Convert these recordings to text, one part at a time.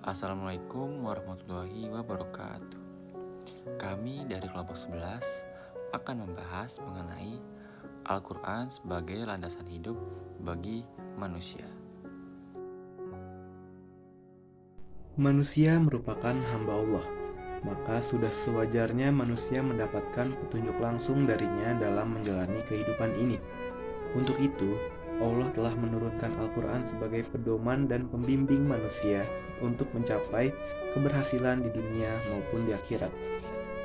Assalamualaikum warahmatullahi wabarakatuh. Kami dari kelompok 11 akan membahas mengenai Al-Quran sebagai landasan hidup bagi manusia. Manusia merupakan hamba Allah, maka sudah sewajarnya manusia mendapatkan petunjuk langsung darinya dalam menjalani kehidupan ini. Untuk itu, Allah telah menurunkan Al-Quran sebagai pedoman dan pembimbing manusia untuk mencapai keberhasilan di dunia maupun di akhirat.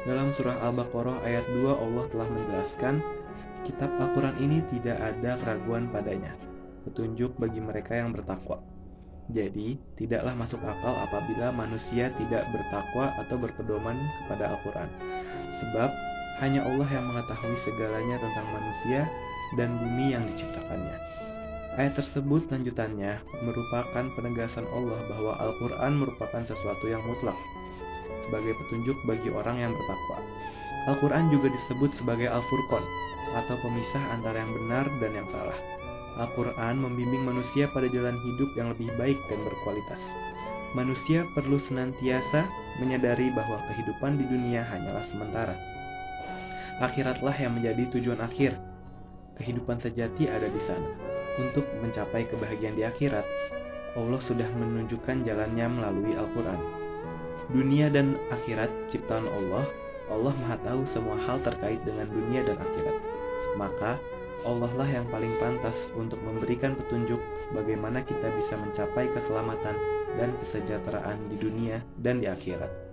Dalam surah Al-Baqarah ayat 2 Allah telah menjelaskan, kitab Al-Quran ini tidak ada keraguan padanya, petunjuk bagi mereka yang bertakwa. Jadi, tidaklah masuk akal apabila manusia tidak bertakwa atau berpedoman kepada Al-Quran. Sebab, hanya Allah yang mengetahui segalanya tentang manusia dan bumi yang diciptakannya. Ayat tersebut lanjutannya merupakan penegasan Allah bahwa Al-Quran merupakan sesuatu yang mutlak, sebagai petunjuk bagi orang yang bertakwa. Al-Quran juga disebut sebagai Al-Furqan, atau pemisah antara yang benar dan yang salah. Al-Quran membimbing manusia pada jalan hidup yang lebih baik dan berkualitas. Manusia perlu senantiasa menyadari bahwa kehidupan di dunia hanyalah sementara. Akhiratlah yang menjadi tujuan akhir. Kehidupan sejati ada di sana. Untuk mencapai kebahagiaan di akhirat, Allah sudah menunjukkan jalannya melalui Al-Quran. Dunia dan akhirat ciptaan Allah Maha tahu semua hal terkait dengan dunia dan akhirat. Maka Allah lah yang paling pantas untuk memberikan petunjuk bagaimana kita bisa mencapai keselamatan dan kesejahteraan di dunia dan di akhirat.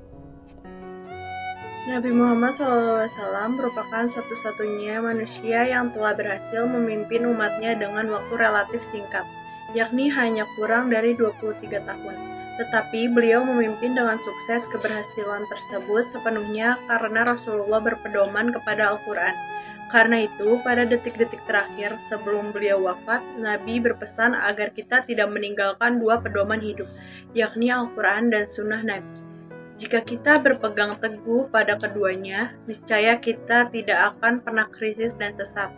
Nabi Muhammad SAW merupakan satu-satunya manusia yang telah berhasil memimpin umatnya dengan waktu relatif singkat, yakni hanya kurang dari 23 tahun. Tetapi beliau memimpin dengan sukses. Keberhasilan tersebut sepenuhnya karena Rasulullah berpedoman kepada Al-Quran. Karena itu, pada detik-detik terakhir sebelum beliau wafat, Nabi berpesan agar kita tidak meninggalkan dua pedoman hidup, yakni Al-Quran dan Sunnah Nabi. Jika kita berpegang teguh pada keduanya, niscaya kita tidak akan pernah krisis dan sesat.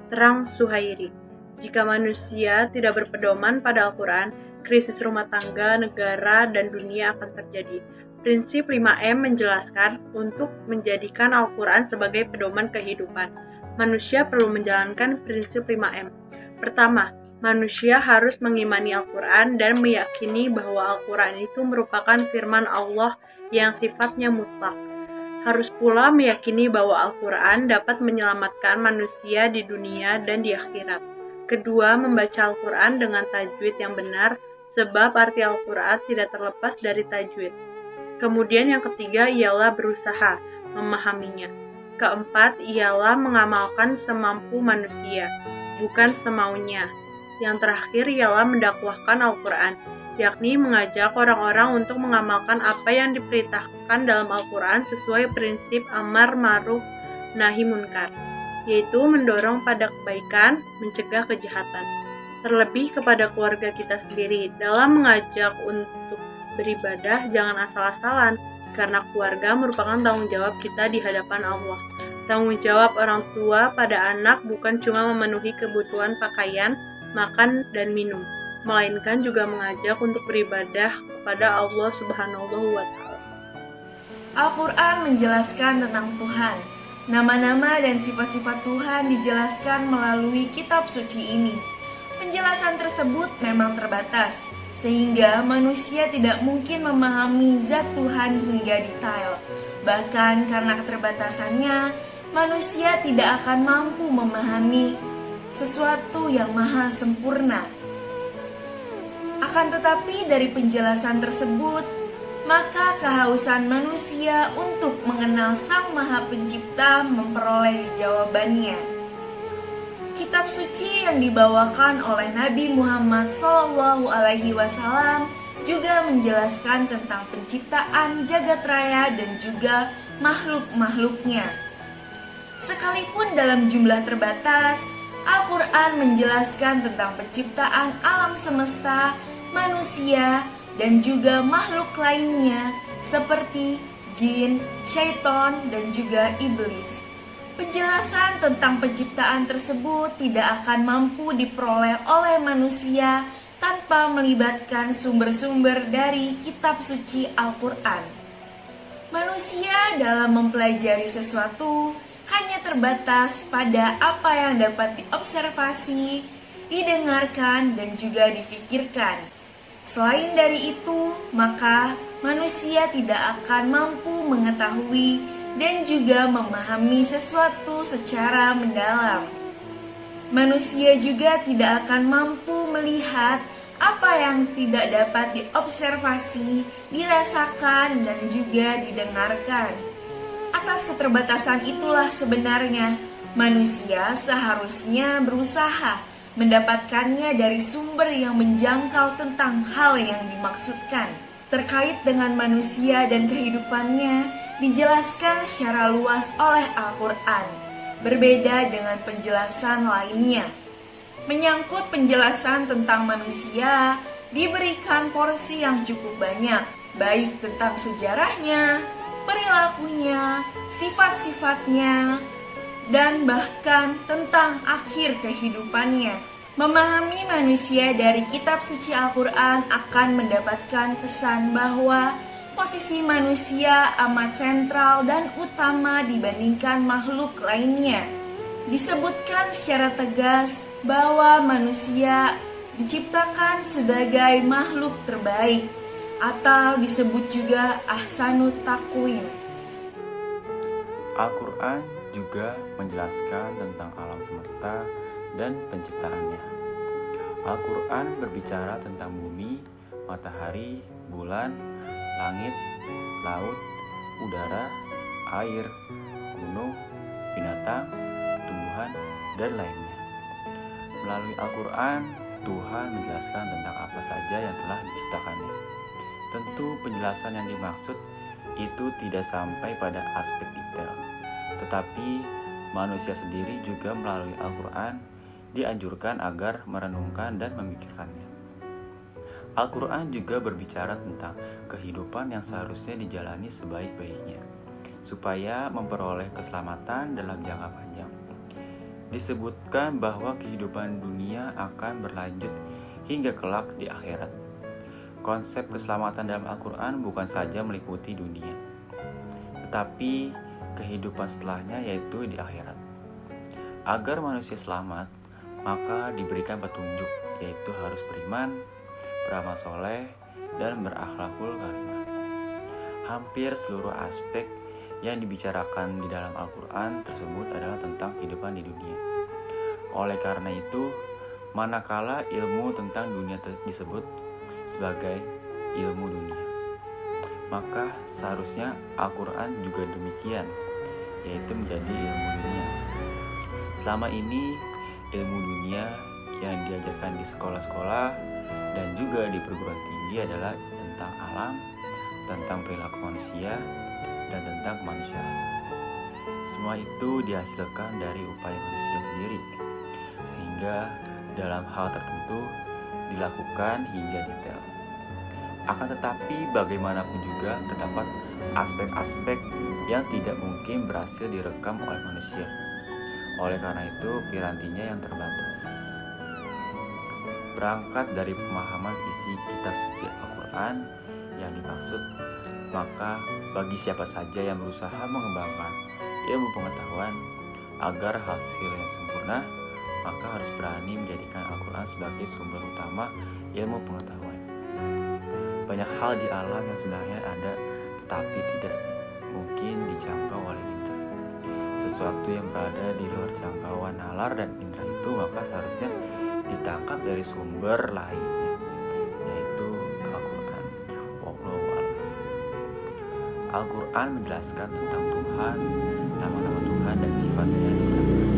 Terang Suhairi. Jika manusia tidak berpedoman pada Al-Quran, krisis rumah tangga, negara, dan dunia akan terjadi. Prinsip 5M menjelaskan untuk menjadikan Al-Quran sebagai pedoman kehidupan. Manusia perlu menjalankan prinsip 5M. Pertama, manusia harus mengimani Al-Quran dan meyakini bahwa Al-Quran itu merupakan firman Allah yang sifatnya mutlak. Harus pula meyakini bahwa Al-Quran dapat menyelamatkan manusia di dunia dan di akhirat. Kedua, membaca Al-Quran dengan tajwid yang benar, sebab arti Al-Quran tidak terlepas dari tajwid. Kemudian yang ketiga ialah berusaha memahaminya. Keempat ialah mengamalkan semampu manusia, bukan semaunya. Yang terakhir ialah mendakwahkan Al-Quran, yakni mengajak orang-orang untuk mengamalkan apa yang diperintahkan dalam Al-Quran sesuai prinsip amar ma'ruf nahi munkar, yaitu mendorong pada kebaikan, mencegah kejahatan. Terlebih kepada keluarga kita sendiri, dalam mengajak untuk beribadah jangan asal-asalan, karena keluarga merupakan tanggung jawab kita di hadapan Allah. Tanggung jawab orang tua pada anak bukan cuma memenuhi kebutuhan pakaian, makan, dan minum, melainkan juga mengajak untuk beribadah kepada Allah Subhanahu wa Ta'ala. Al-Quran menjelaskan tentang Tuhan. Nama-nama dan sifat-sifat Tuhan dijelaskan melalui kitab suci ini. Penjelasan tersebut memang terbatas, sehingga manusia tidak mungkin memahami zat Tuhan hingga detail. Bahkan karena keterbatasannya, manusia tidak akan mampu memahami sesuatu yang maha sempurna. Akan tetapi dari penjelasan tersebut, maka kehausan manusia untuk mengenal Sang Maha Pencipta memperoleh jawabannya. Kitab suci yang dibawakan oleh Nabi Muhammad SAW juga menjelaskan tentang penciptaan jagat raya dan juga makhluk-makhluknya. Sekalipun dalam jumlah terbatas, Al-Quran menjelaskan tentang penciptaan alam semesta, manusia, dan juga makhluk lainnya seperti jin, syaitan, dan juga iblis. Penjelasan tentang penciptaan tersebut tidak akan mampu diperoleh oleh manusia tanpa melibatkan sumber-sumber dari kitab suci Al-Quran. Manusia dalam mempelajari sesuatu hanya terbatas pada apa yang dapat diobservasi, didengarkan, dan juga dipikirkan. Selain dari itu, maka manusia tidak akan mampu mengetahui dan juga memahami sesuatu secara mendalam. Manusia juga tidak akan mampu melihat apa yang tidak dapat diobservasi, dirasakan, dan juga didengarkan. Atas keterbatasan itulah sebenarnya manusia seharusnya berusaha mendapatkannya dari sumber yang menjangkau tentang hal yang dimaksudkan. Terkait dengan manusia dan kehidupannya dijelaskan secara luas oleh Al-Quran, berbeda dengan penjelasan lainnya. Menyangkut penjelasan tentang manusia, diberikan porsi yang cukup banyak, baik tentang sejarahnya, perilakunya, sifat-sifatnya, dan bahkan tentang akhir kehidupannya. Memahami manusia dari kitab suci Al-Quran akan mendapatkan kesan bahwa posisi manusia amat sentral dan utama dibandingkan makhluk lainnya. Disebutkan secara tegas bahwa manusia diciptakan sebagai makhluk terbaik, atau disebut juga ahsanut taqwim. Al-Quran juga menjelaskan tentang alam semesta dan penciptaannya. Al-Quran berbicara tentang bumi, matahari, bulan, langit, laut, udara, air, gunung, binatang, tumbuhan, dan lainnya. Melalui Al-Quran, Tuhan menjelaskan tentang apa saja yang telah diciptakannya. Tentu penjelasan yang dimaksud itu tidak sampai pada aspek detail, tetapi manusia sendiri juga melalui Al-Quran dianjurkan agar merenungkan dan memikirkannya. Al-Quran juga berbicara tentang kehidupan yang seharusnya dijalani sebaik-baiknya, supaya memperoleh keselamatan dalam jangka panjang. Disebutkan bahwa kehidupan dunia akan berlanjut hingga kelak di akhirat. Konsep keselamatan dalam Al-Quran bukan saja meliputi dunia, tetapi kehidupan setelahnya, yaitu di akhirat. Agar manusia selamat, maka diberikan petunjuk, yaitu harus beriman, beramal soleh, dan berakhlakul karimah. Hampir seluruh aspek yang dibicarakan di dalam Al-Quran tersebut adalah tentang kehidupan di dunia. Oleh karena itu, manakala ilmu tentang dunia disebut sebagai ilmu dunia, maka seharusnya Al-Quran juga demikian, yaitu menjadi ilmu dunia. Selama ini, ilmu dunia yang diajarkan di sekolah-sekolah dan juga di perguruan tinggi adalah tentang alam, tentang perilaku manusia, dan tentang kemanusiaan. Semua itu dihasilkan dari upaya manusia sendiri, sehingga dalam hal tertentu dilakukan hingga detail. Akan tetapi bagaimanapun juga terdapat aspek-aspek yang tidak mungkin berhasil direkam oleh manusia. Oleh karena itu pirantinya yang terbatas. Berangkat dari pemahaman isi kitab suci Al-Quran yang dimaksud, maka bagi siapa saja yang berusaha mengembangkan ilmu pengetahuan agar hasilnya sempurna, maka harus berani menjadikan Al-Quran sebagai sumber utama ilmu pengetahuan. Banyak hal di alam yang sebenarnya ada, tetapi tidak mungkin dijangkau oleh indera. Sesuatu yang berada di luar jangkauan nalar dan indera itu maka seharusnya ditangkap dari sumber lainnya, yaitu Al-Quran. Wallahu a'lam. Al-Quran menjelaskan tentang Tuhan, nama-nama Tuhan dan sifatnya dijelaskan.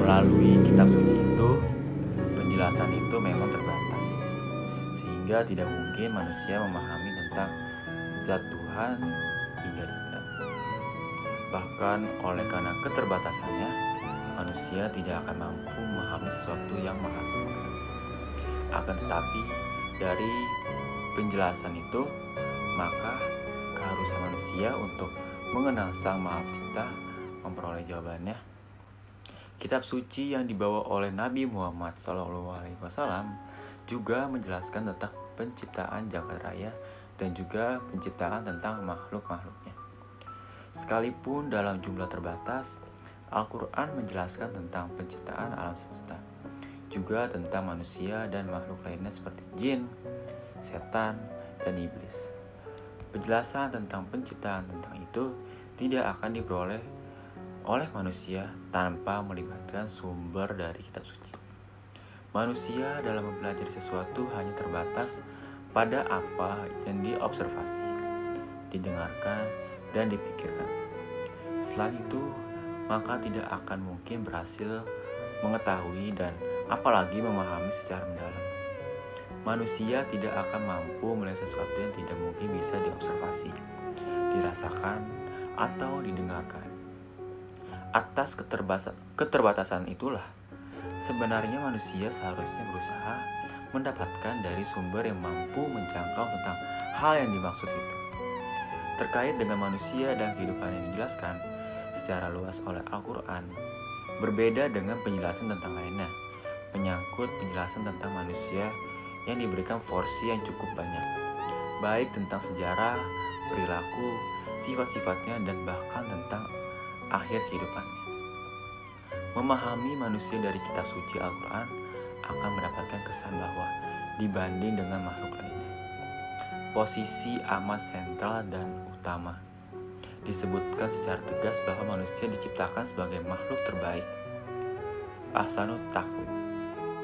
Melalui kitab suci itu, penjelasan itu memang terbatas, sehingga tidak mungkin manusia memahami tentang zat Tuhan hingga detail. Bahkan oleh karena keterbatasannya, manusia tidak akan mampu memahami sesuatu yang maha sempurna. Akan tetapi, dari penjelasan itu, maka keharusan manusia untuk mengenal Sang Maha Pencipta memperoleh jawabannya. Kitab suci yang dibawa oleh Nabi Muhammad SAW juga menjelaskan tentang penciptaan jagat raya dan juga penciptaan tentang makhluk-makhluknya. Sekalipun dalam jumlah terbatas, Al-Quran menjelaskan tentang penciptaan alam semesta, juga tentang manusia dan makhluk lainnya seperti jin, setan, dan iblis. Penjelasan tentang penciptaan tentang itu tidak akan diperoleh oleh manusia tanpa melibatkan sumber dari kitab suci. Manusia dalam mempelajari sesuatu hanya terbatas pada apa yang diobservasi, didengarkan, dan dipikirkan. Selain itu, maka tidak akan mungkin berhasil mengetahui dan apalagi memahami secara mendalam. Manusia tidak akan mampu melihat sesuatu yang tidak mungkin bisa diobservasi, dirasakan, atau didengarkan. Atas keterbatasan itulah, sebenarnya manusia seharusnya berusaha mendapatkan dari sumber yang mampu menjangkau tentang hal yang dimaksud itu. Terkait dengan manusia dan kehidupan yang dijelaskan secara luas oleh Al-Quran, berbeda dengan penjelasan tentang lainnya, menyangkut penjelasan tentang manusia yang diberikan porsi yang cukup banyak, baik tentang sejarah, perilaku, sifat-sifatnya, dan bahkan tentang akhir kehidupannya. Memahami manusia dari kitab suci Al-Quran akan mendapatkan kesan bahwa dibanding dengan makhluk lainnya, posisi amat sentral dan utama. Disebutkan secara tegas bahwa manusia diciptakan sebagai makhluk terbaik, ahsanut taqwim,